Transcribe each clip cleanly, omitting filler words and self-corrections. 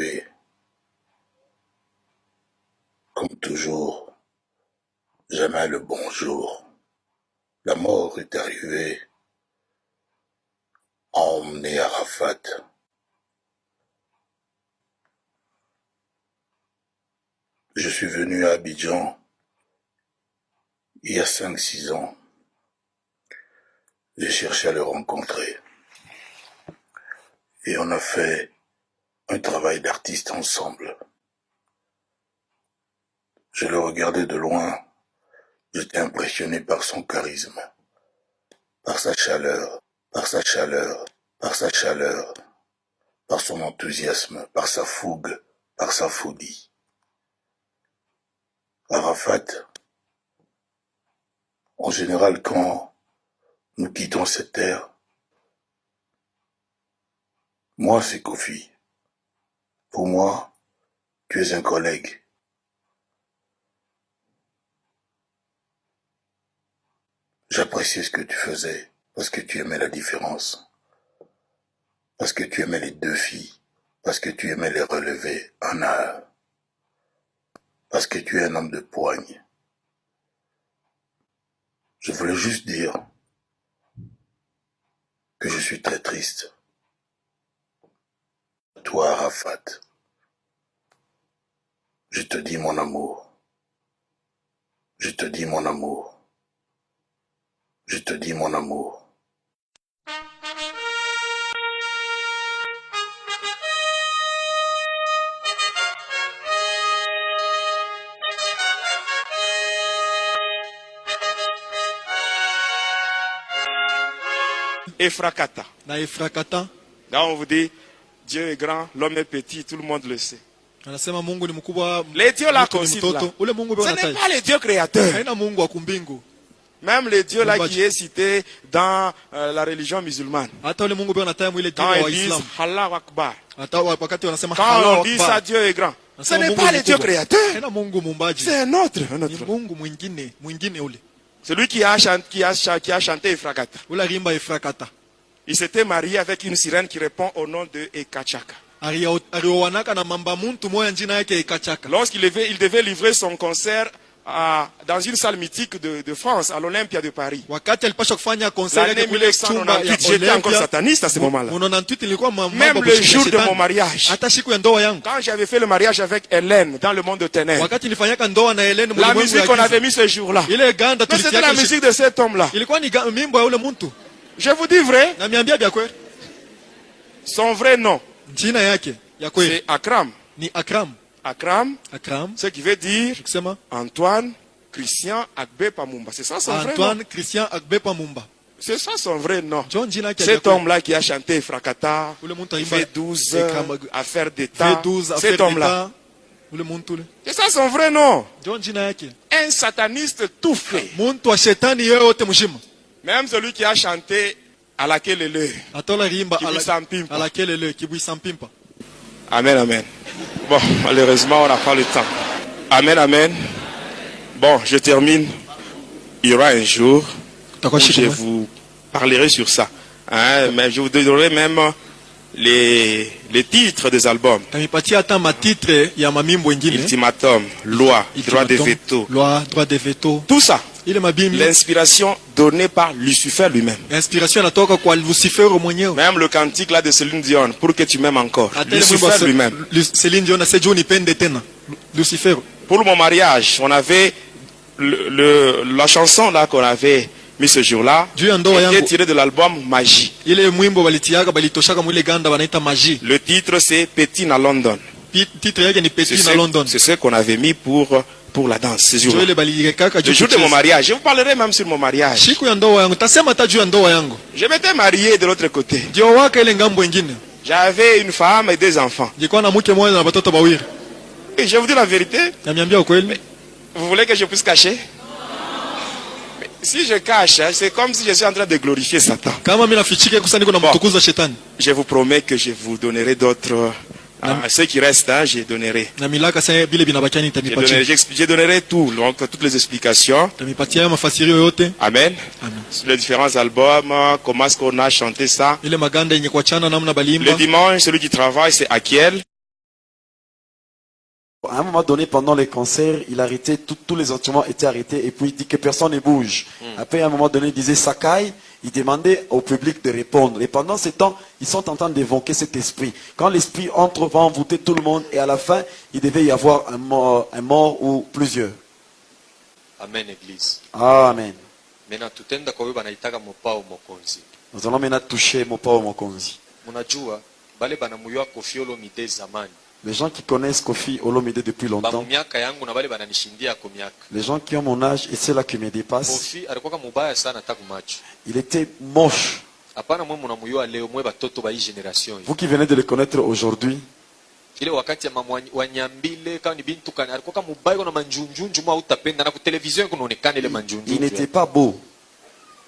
arrivé. Comme toujours, jamais le bon jour. La mort est arrivée, a emmené Arafat. Je suis venu à Abidjan il y a 5-6 ans. J'ai cherché à le rencontrer. Et on a fait un travail d'artiste ensemble. Je le regardais de loin. J'étais impressionné par son charisme, par sa chaleur, par son enthousiasme, par sa fougue, par sa folie. Arafat, en général, quand nous quittons cette terre, moi c'est Kofi. Pour moi, tu es un collègue. J'appréciais ce que tu faisais parce que tu aimais la différence, parce que tu aimais les deux filles, parce que tu aimais les relever un à un, parce que tu es un homme de poigne. Je voulais juste dire que je suis très triste. Toi, Arafat, je te dis mon amour. Je te dis mon amour. Je te dis mon amour. Efrakata. Na Efrakata. Là on vous dit, Dieu est grand, l'homme est petit, tout le monde le sait. Anasema Mungu ni mkubwa. Les dieux là mtu qu'on ni cite là, mtoto. Ule Mungu ce bwana n'est taji. pas le Dieu créateur. Haina Mungu wa kumbingu. Même le Dieu là Mumbaji. qui est cité dans la religion musulmane. Hata ule Mungu bwana taji mwile Quand dini wa ils disent Islam. Allah Akbar. Hata wakati wanasema Quand Allahu on dit Akbar. ça, Dieu est grand. Ce Anasema n'est Mungu pas ni le Dieu mkubwa. créateur. Haina Mungu mumbaji. C'est un autre. Ni Mungu mwingine ule. Celui qui a chanté Efrakata. Ule rimba Efrakata. Il s'était marié avec une sirène qui répond au nom de Ekachaka. Aliowanaka na mamba muntu moya njina yake Ekachaka. Lorsqu'il devait livrer son concert dans une salle mythique de France, à l'Olympia de Paris. Wakati alipasha kufanya concert L'année yake kule chumba ya 1998, j'étais encore sataniste à ce moment-là. 98 ilikuwa mambo Même le jour de mon mariage, hata siku ya ndoa yangu. quand j'avais fait le mariage avec Hélène dans le monde de ténèbres, Wakati nilifanyaka ndoa na Helene la musique qu'on avait mis ce jour-là, ile ganda mais c'était la musique de cet homme-là. ilikuwa ni mimbo ya ule muntu. Je vous dis vrai, Na miambia bya kweli. son vrai nom, Jina yake ya kweli c'est Akram. ni Akram. Akram, Akram, ce qui veut dire kusema Antoine Christian Agbe Pamumba. C'est ça son vrai nom. Antoine Christian Agbepa Mumba. C'est ça son vrai nom. John jina yake ya Cet kweli. homme-là qui a chanté Frakata, Ule muntu aimba V12, Ekram- affaire d'État, V12 cet homme-là. d'État. Ule muntu ule. C'est ça son vrai nom. John jina yake. Un sataniste tout fait. Muntu wa shetani yote mshima. Même celui qui a chanté à laquelle le. Atola rimba Kibuisampimpa. ala kelele kibuisampimpa. Amen, amen. Bon, malheureusement, on n'a pas le temps. Amen, amen. Bon, je termine. Il y aura un jour où je vous parlerai sur ça. Hein, mais je vous donnerai même les titres des albums. Tamipatia hata matitre ya mamimbo wengine. Ultimatum, loi, droit de veto. Loi, droit de veto. Tout ça. Ile mabimbi. L'inspiration donnée par Lucifer lui-même. Inspiration inatoka kwa Lucifer mwenyewe. Même le cantique là de Céline Dion, pour que tu m'aimes encore. Lucifer lui-même. Céline Dion ase Johnny Pende tena. Lucifer. Pour mon mariage, on avait la chanson là qu'on avait mis ce jour-là, était tirée de l'album Magie. Ile mwimbo balitiaga balitoshaka mwile ganda wanaita Magie. Le titre c'est Petit à London. Titre yake ni Petit na London. C'est ce qu'on avait mis pour la danse ce jour. Le jour de mon mariage, je vous parlerai même sur mon mariage. Siku ya ndoa yangu, tasema hata juu ya ndoa yangu. Je m'étais marié de l'autre côté. Ndio waka ile ngambo nyingine. J'avais une femme et 2 enfants. Nilikuwa na mke mmoja na watoto wawili. Et je vous dis la vérité. Namiambia ukweli. Vous voulez que je puisse cacher? Mais si je cache, c'est comme si je suis en train de glorifier Satan. Kama mimi nafichike kusa niko na mtukuza shetani. Je vous promets que je vous donnerai d'autres. Ceux qui restent, je donnerai. Je donnerai tout, donc toutes les explications. Amen. Sur les différents albums, comment est-ce qu'on a chanté ça. Le dimanche, celui qui travaille, c'est Akiel. À un moment donné, pendant les concerts, il arrêtait, tous les instruments étaient arrêtés et puis il dit que personne ne bouge. Après, à un moment donné, il disait Sakai, il demandait au public de répondre. Et pendant ce temps, ils sont en train d'évoquer cet esprit. Quand l'esprit entre, va envoûter tout le monde et à la fin, il devait y avoir un mort ou plusieurs. Amen, Église. Amen. Maintenant, tutenda kwa hiyo banaitaka mopao mokonzi. Nous allons maintenant toucher Mopao Mokonzi. Munajua bale banamuywa Koffi Olomide zamani. Les gens qui connaissent Kofi Olomide depuis Ba longtemps, miaka yangu na bale bananishindia kwa miaka. les gens qui ont mon âge, et c'est là qui me dépasse, Koffi alikuwa mubaya sana hata kumacho. il était moche. Hapana mwe munamuywa leo mwe batoto ba hii generation. Vous qui venez de le connaître aujourd'hui, Ile wakati ya wanyambile kama ni bintu kana alikuwa mubaya kuna manjunjunju mwa utapenda na ku television kunaonekana ile il manjunjunju. n'était pas beau.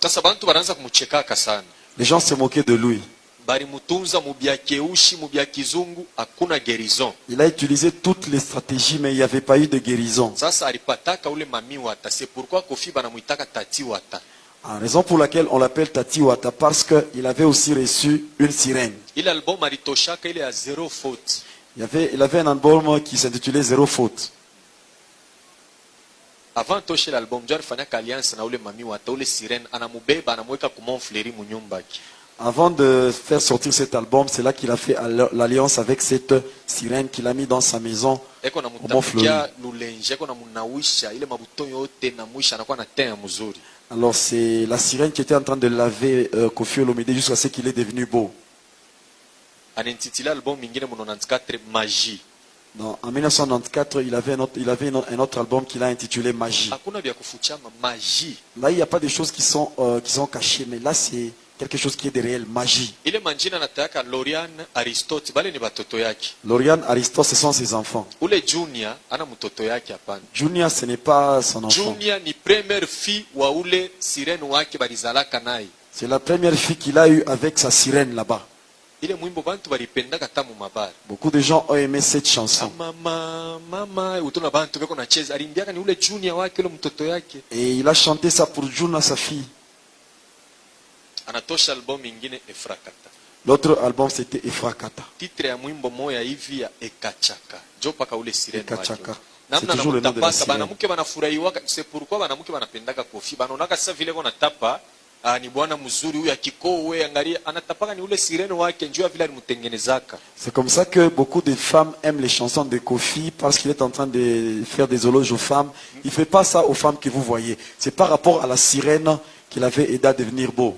Sasa bantu banaanza kumuchekaka sana. Les gens se moquaient de lui. Bari mutunza mubya keushi mubya kizungu hakuna guérison. Il a utilisé toutes les stratégies, mais il n'y avait pas eu de guérison. Sasa alipataka ule mami wata. C'est pourquoi Koffi banamuitaka tati wata. La raison pour laquelle on l'appelle Tati Wata, parce qu'il avait aussi reçu une sirène. Ile album alitoshaka ile ya zero faute. Il avait un album qui s'intitulait Zéro Faute. Avant toshe l'album, John alifanyaka alliance na ule mami wata ule sirene anamubeba anamweka ku Montfleri munyumbaki. Avant de faire sortir cet album, c'est là qu'il a fait l'alliance avec cette sirène qu'il a mis dans sa maison Eko na au Mont-Fleury. mutamukia lulenje, eko na munawisha ile mabuto yote na mwisha anakuwa na teint mzuri. Alors c'est la sirène qui était en train de laver Kofi Olomide jusqu'à ce qu'il est devenu beau. Anentitila album mingine mu 94 Magie. En 1994, il avait un autre album qu'il a intitulé Magie. Hakuna vya kufuchama Magie. Là, il n'y a pas de choses qui sont cachées, mais là, c'est quelque chose qui est de réel, magie. Ile manjina nataka Lorian Aristote bale ni batoto yake. Lauriane, Aristote, ce sont ses enfants. Ule Junior ana mtoto yake hapana. Junior, ce n'est pas son enfant. Junior ni première fille wa ule sirene wake balizalaka naye. C'est la première fille qu'il a eue avec sa sirène là-bas. Ile mwimbo bantu balipendaka tamu mabara. Beaucoup de gens ont aimé cette chanson. Mama utona bantu beko na cheza alimbiaka ni ule Junior wake ule mtoto yake. Et il a chanté ça pour Juna, sa fille. Anatosha album ingine Efrakata. L'autre album, c'était Efrakata. Titre ya mwimbo moya hivi ya Ekachaka. Jo paka ule sirene Ekachaka. wake. C'est Namna toujours le nom de la namutapaka sirène. banamuke banafurahiwaka. C'est pourquoi banamuke banapendaka Koffi. Banaonaka sasa vile kona tapa ni bwana mzuri huyu akikowe angalia anatapaka ni ule sirene wake njoo vile alimtengenezaka. C'est comme ça que beaucoup de femmes aiment les chansons de Kofi parce qu'il est en train de faire des éloges aux femmes. Il ne fait pas ça aux femmes que vous voyez. C'est par rapport à la sirène qu'il avait aidé à devenir beau.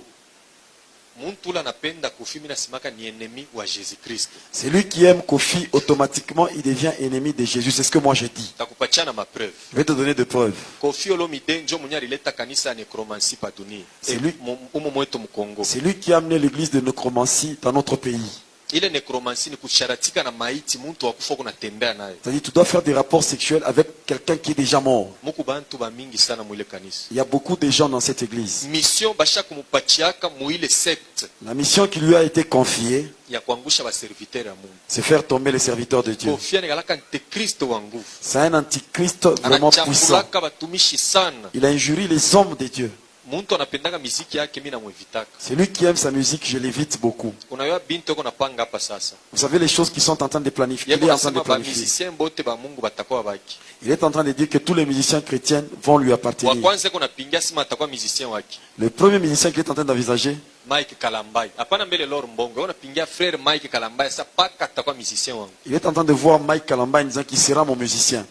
Muntu ula napenda Koffi mimi nasimaka ni ennemi wa Jésus Christ. C'est lui qui aime Kofi, automatiquement il devient ennemi de Jésus. C'est ce que moi je dis. Takupachana ma preuve. Je vais te donner des preuves. Koffi Olomide njo mwenye alileta kanisa ya necromancy pa dunia. C'est lui. Umo mwetu mkongo. C'est lui qui a amené l'église de nécromancie dans notre pays. Ile necromancy ni kusharatika na maiti muntu wakufa kuna tembea naye. C'est-à-dire tu dois faire des rapports sexuels avec quelqu'un qui est déjà mort. Muku bantu ba mingi sana mwile kanisa. Il y a beaucoup de gens dans cette église. Mission basha kumupachiaka muile secte La mission qui lui a été confiée, ya kuangusha ba serviteur ya Mungu. c'est faire tomber les serviteurs de Dieu. Koffi anagalaka antikristo wa nguvu. C'est un antichrist vraiment puissant. Anachambulaka batumishi sana. Il a injurié les hommes de Dieu. Muntu anapendaka miziki yake mimi namwevitaka. C'est lui qui aime sa musique, je l'évite beaucoup. Unayua bintu yako napanga hapa sasa. Vous savez les choses qui sont en train de planifier. Il Yeko est en train de nasema ba planifier. musicien bote ba Mungu batakuwa baki. Il est en train de dire que tous les musiciens chrétiens vont lui Wa appartenir. kwanza yako napingia sima atakuwa musicien wake. Le premier musicien qu'il est en train d'envisager, Mike Kalambai. Hapana mbele Lord Mbongo. Unapingia frère Mike Kalambai sasa paka atakuwa musicien wangu. il est en train de voir Mike Kalamba en disant qu'il sera mon musicien.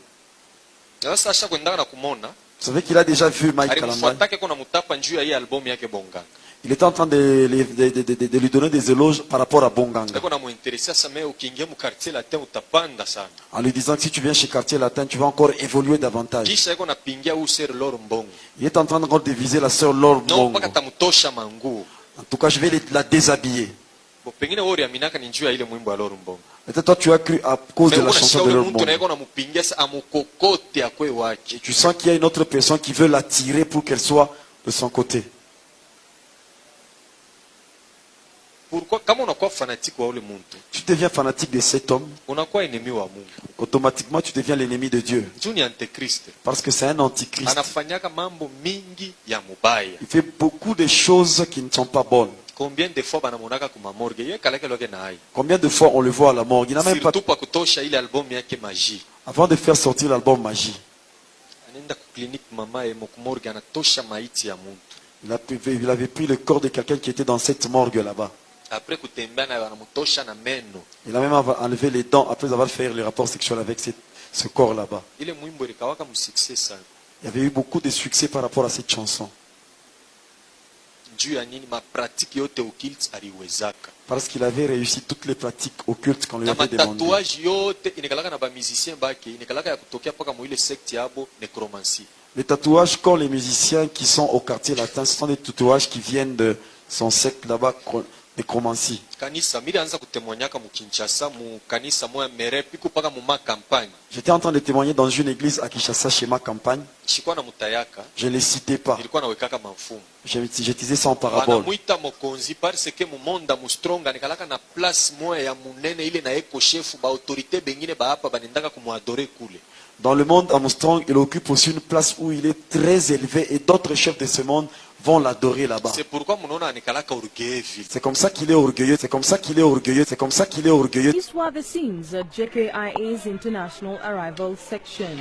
Sasa asha kwenda na kumona. Vous savez qu'il a déjà vu Mike Kalamba. Alimfuataka kuna mutapa njuu ya hii album yake Bonganga. Il était en train de lui donner des éloges par rapport à Bonganga. Yako namuinteresia sasa mimi ukiingia mu quartier latin utapanda sana. En lui disant que si tu viens chez Quartier Latin, tu vas encore évoluer davantage. Kisha yako napingia huyu sir Lord Mbongo. Il est en train encore de viser la sœur Laure No Bongo. mpaka tamutosha manguo. En tout cas, je vais la déshabiller. Bo pengine wewe aminaka ni njuu ya ile mwimbo wa Lord Mbongo. Peut-être toi, tu as cru à cause de la chanson de Laure mtu Bongo. na yako nampingia sasa amukokote akwe wake. Et tu sens qu'il y a une autre personne qui veut l'attirer pour qu'elle soit de son côté. Pourquoi kama unakuwa fanatique wa ule mtu, Tu deviens fanatique de cet homme, unakuwa enemi wa Mungu. automatiquement tu deviens l'ennemi de Dieu. Juu ni antichrist. Parce que c'est un antichrist. Anafanyaka mambo mingi ya mubaya. Il fait beaucoup de choses qui ne sont pas bonnes. Combien de fois banamonaka kuma morgue, yeye kalake loke na hai. Combien de fois on le voit à la mort? Il n'a même pas... Surtout pa kutosha ile album yake Magie. Avant de faire sortir l'album Magie, anaenda ku clinic mama ye mokumorga anatosha maiti ya muntu. il avait pris le corps de quelqu'un qui était dans cette morgue là-bas. Après kutembea nayo anamtosha na meno. Il a même enlevé les dents après avoir fait le rapport sexuel avec ce corps là-bas. Ile mwimbo likawaka musuccès sana. Il y avait eu beaucoup de succès par rapport à cette chanson. Juu ya nini mapratiki yote occulte aliwezaka. Parce qu'il avait réussi toutes les pratiques occultes qu'on lui Na avait demandées. matatuaji yote inikalaka na ba musicien baki inikalaka ya kutokea paka mu ile secte yabo necromancie. Les tatouages, quand les musiciens qui sont au quartier latin, ce sont des tatouages qui viennent de son secte là-bas, nécromancie. Kanisa mili anza kutemonyaka mu Kinshasa mu kanisa moya merepi kupaka mu campagne. J'étais en train de témoigner dans une église à Kinshasa, chez ma campagne. Shikuwa na mutayaka. Je ne les citais pas. Nilikuwa nawekaka mafumu. Je disais ça en parabole. Wanamuita mokonzi parce que mumonda mustronga nikalaka na place moya ya munene ile na eko chefu ba autorité bengine ba hapa banendaka kumuadore kule. Dans le monde Armstrong, il occupe aussi une place où il est très élevé et d'autres chefs de ce monde vont l'adorer là-bas. C'est pourquoi munaona nikalaka Orgueilleville. C'est comme ça qu'il est orgueilleux, c'est comme ça qu'il est orgueilleux, c'est comme ça qu'il est orgueilleux. These were the scenes at JKIA's International Arrival Section.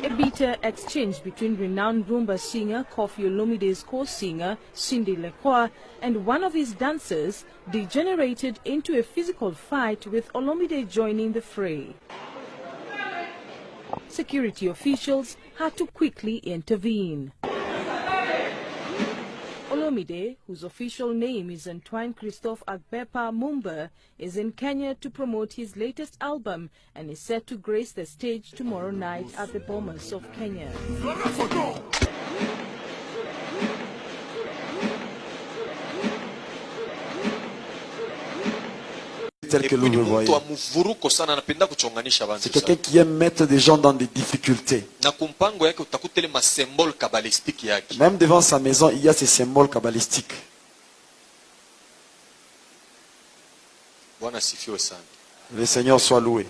A bitter exchange between renowned Rumba singer Koffi Olomide's co-singer Cindy Lekwa and one of his dancers degenerated into a physical fight, with Olomide joining the fray. Security officials had to quickly intervene. Olomide, whose official name is Antoine Christophe Agbepa Mumba, is in Kenya to promote his latest album and is set to grace the stage tomorrow night at the Bomas of Kenya. Tel que nous le voyons. C'est quelqu'un qui aime mettre des gens dans des difficultés. Même devant sa maison, il y a ces symboles kabbalistiques. Le Seigneur soit loué.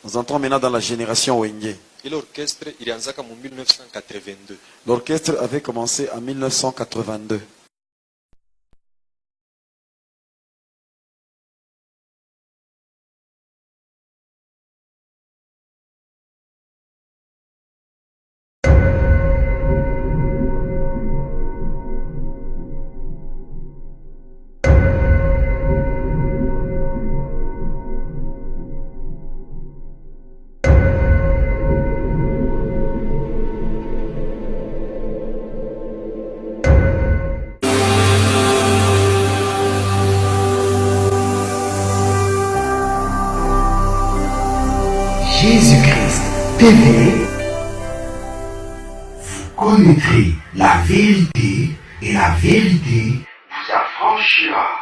Nous entrons maintenant dans la génération Wenge. L'orchestre avait commencé en 1982. Jésus-Christ TV, vous connaîtrez la vérité et la vérité vous affranchira.